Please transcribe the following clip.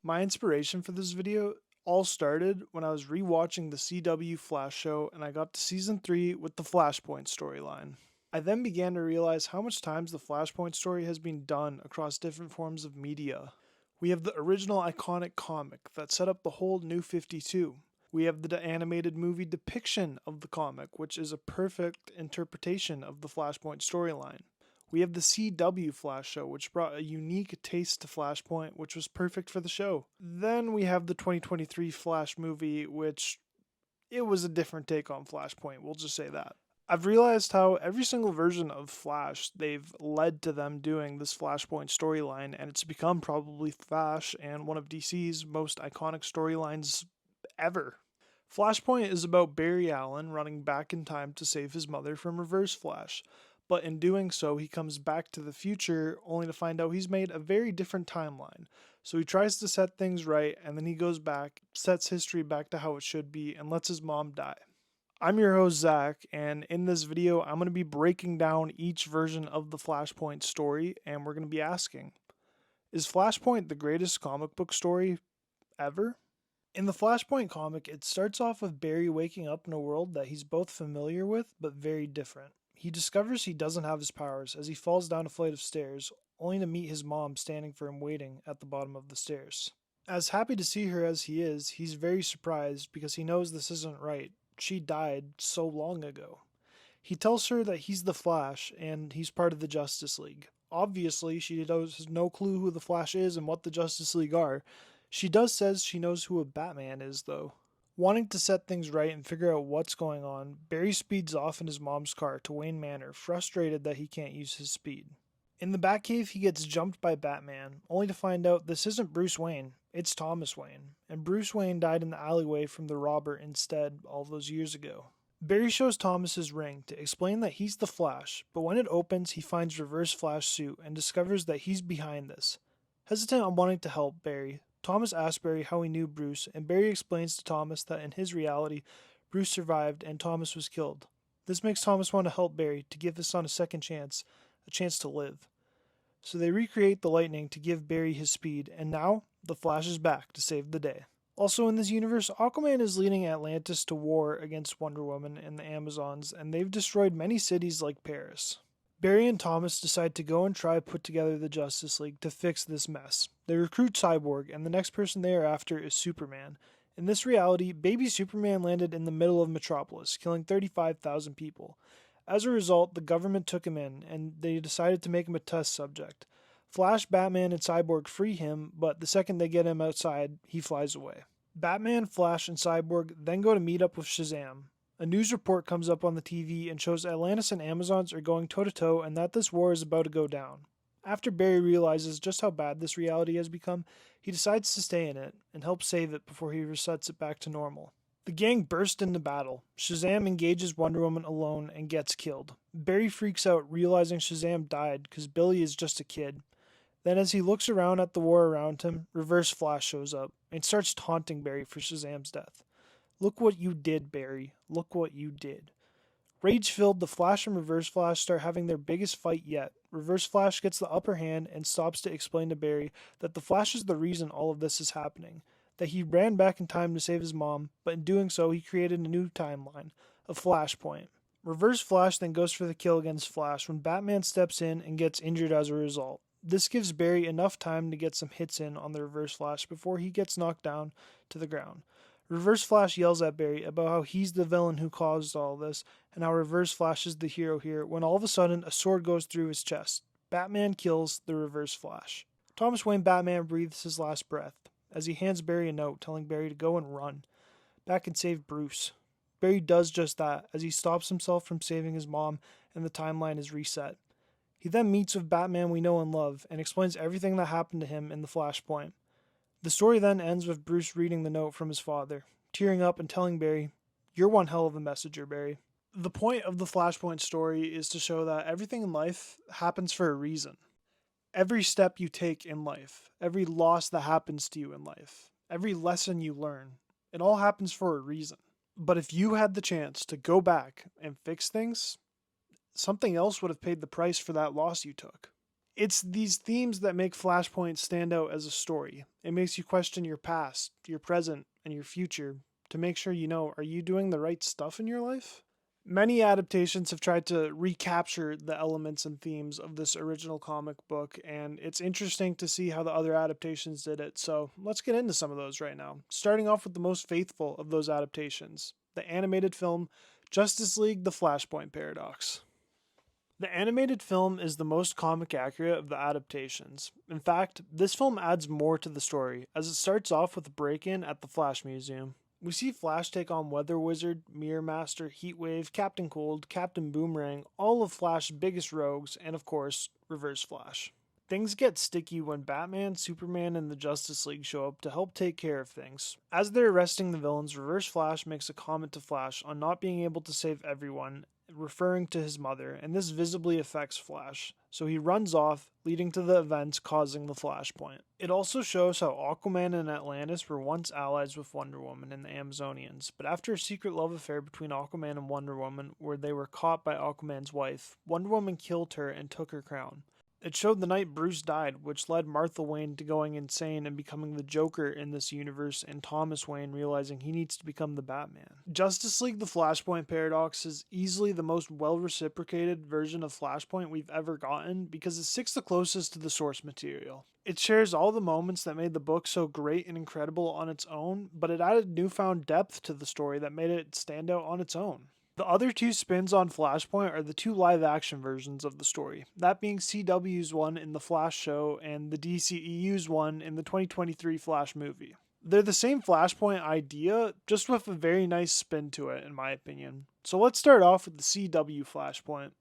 My inspiration for this video all started when I was rewatching the CW Flash show and I got to season 3 with the Flashpoint storyline. I then began to realize how much times the Flashpoint story has been done across different forms of media. We have the original iconic comic that set up the whole New 52. We have the animated movie depiction of the comic, which is a perfect interpretation of the Flashpoint storyline. We have the CW Flash show, which brought a unique taste to Flashpoint, which was perfect for the show. Then we have the 2023 Flash movie, which it was a different take on Flashpoint, we'll just say that. I've realized how every single version of Flash, they've led to them doing this Flashpoint storyline, and it's become probably Flash and one of DC's most iconic storylines ever. Flashpoint is about Barry Allen running back in time to save his mother from Reverse Flash, but in doing so, he comes back to the future only to find out he's made a very different timeline. So he tries to set things right, and then he goes back, sets history back to how it should be, and lets his mom die. I'm your host, Zach, and in this video, I'm going to be breaking down each version of the Flashpoint story, and we're going to be asking, is Flashpoint the greatest comic book story ever? In the Flashpoint comic, it starts off with Barry waking up in a world that he's both familiar with, but very different. He discovers he doesn't have his powers as he falls down a flight of stairs, only to meet his mom standing for him waiting at the bottom of the stairs. As happy to see her as he is, he's very surprised because he knows this isn't right. She died so long ago. He tells her that he's the Flash and he's part of the Justice League. Obviously, she has no clue who the Flash is and what the Justice League are. She says she knows who a Batman is, though. Wanting to set things right and figure out what's going on, Barry speeds off in his mom's car to Wayne Manor, frustrated that he can't use his speed. In the Batcave, he gets jumped by Batman, only to find out this isn't Bruce Wayne, it's Thomas Wayne, and Bruce Wayne died in the alleyway from the robber instead all those years ago. Barry shows Thomas his ring to explain that he's the Flash, but when it opens, he finds Reverse Flash's suit and discovers that he's behind this. Hesitant on wanting to help Barry, Thomas asks Barry how he knew Bruce, and Barry explains to Thomas that in his reality, Bruce survived and Thomas was killed. This makes Thomas want to help Barry to give his son a second chance, a chance to live. So they recreate the lightning to give Barry his speed, and now the Flash is back to save the day. Also in this universe, Aquaman is leading Atlantis to war against Wonder Woman and the Amazons, and they've destroyed many cities like Paris. Barry and Thomas decide to go and try to put together the Justice League to fix this mess. They recruit Cyborg, and the next person they are after is Superman. In this reality, baby Superman landed in the middle of Metropolis, killing 35,000 people. As a result, the government took him in, and they decided to make him a test subject. Flash, Batman, and Cyborg free him, but the second they get him outside, he flies away. Batman, Flash, and Cyborg then go to meet up with Shazam. A news report comes up on the TV and shows Atlantis and Amazons are going toe-to-toe and that this war is about to go down. After Barry realizes just how bad this reality has become, he decides to stay in it and help save it before he resets it back to normal. The gang burst into battle. Shazam engages Wonder Woman alone and gets killed. Barry freaks out realizing Shazam died because Billy is just a kid. Then as he looks around at the war around him, Reverse Flash shows up and starts taunting Barry for Shazam's death. Look what you did, Barry. Look what you did. Rage-filled, the Flash and Reverse Flash start having their biggest fight yet. Reverse Flash gets the upper hand and stops to explain to Barry that the Flash is the reason all of this is happening. That he ran back in time to save his mom, but in doing so he created a new timeline, a Flashpoint. Reverse Flash then goes for the kill against Flash when Batman steps in and gets injured as a result. This gives Barry enough time to get some hits in on the Reverse Flash before he gets knocked down to the ground. Reverse Flash yells at Barry about how he's the villain who caused all this, and how Reverse Flash is the hero here, when all of a sudden a sword goes through his chest. Batman kills the Reverse Flash. Thomas Wayne Batman breathes his last breath, as he hands Barry a note telling Barry to go and run, back and save Bruce. Barry does just that, as he stops himself from saving his mom, and the timeline is reset. He then meets with Batman we know and love, and explains everything that happened to him in the Flashpoint. The story then ends with Bruce reading the note from his father, tearing up and telling Barry, "You're one hell of a messenger, Barry." The point of the Flashpoint story is to show that everything in life happens for a reason. Every step you take in life, every loss that happens to you in life, every lesson you learn, it all happens for a reason. But if you had the chance to go back and fix things, something else would have paid the price for that loss you took. It's these themes that make Flashpoint stand out as a story. It makes you question your past, your present, and your future to make sure you know, are you doing the right stuff in your life? Many adaptations have tried to recapture the elements and themes of this original comic book, and it's interesting to see how the other adaptations did it. So let's get into some of those right now. Starting off with the most faithful of those adaptations, the animated film Justice League The Flashpoint Paradox. The animated film is the most comic accurate of the adaptations. In fact, this film adds more to the story, as it starts off with a break in at the Flash Museum. We see Flash take on Weather Wizard, Mirror Master, Heatwave, Captain Cold, Captain Boomerang, all of Flash's biggest rogues, and of course, Reverse Flash. Things get sticky when Batman, Superman, and the Justice League show up to help take care of things. As they're arresting the villains, Reverse Flash makes a comment to Flash on not being able to save everyone, referring to his mother, and this visibly affects Flash, so he runs off, leading to the events causing the Flashpoint. It also shows how Aquaman and Atlantis were once allies with Wonder Woman and the Amazonians, but after a secret love affair between Aquaman and Wonder Woman, where they were caught by Aquaman's wife, Wonder Woman killed her and took her crown. It showed the night Bruce died, which led Martha Wayne to going insane and becoming the Joker in this universe, and Thomas Wayne realizing he needs to become the Batman. Justice League The Flashpoint Paradox is easily the most well-reciprocated version of Flashpoint we've ever gotten because it sticks the closest to the source material. It shares all the moments that made the book so great and incredible on its own, but it added newfound depth to the story that made it stand out on its own. The other two spins on Flashpoint are the two live action versions of the story, that being CW's one in the Flash show and the DCEU's one in the 2023 Flash movie. They're the same Flashpoint idea, just with a very nice spin to it, in my opinion. So let's start off with the CW Flashpoint.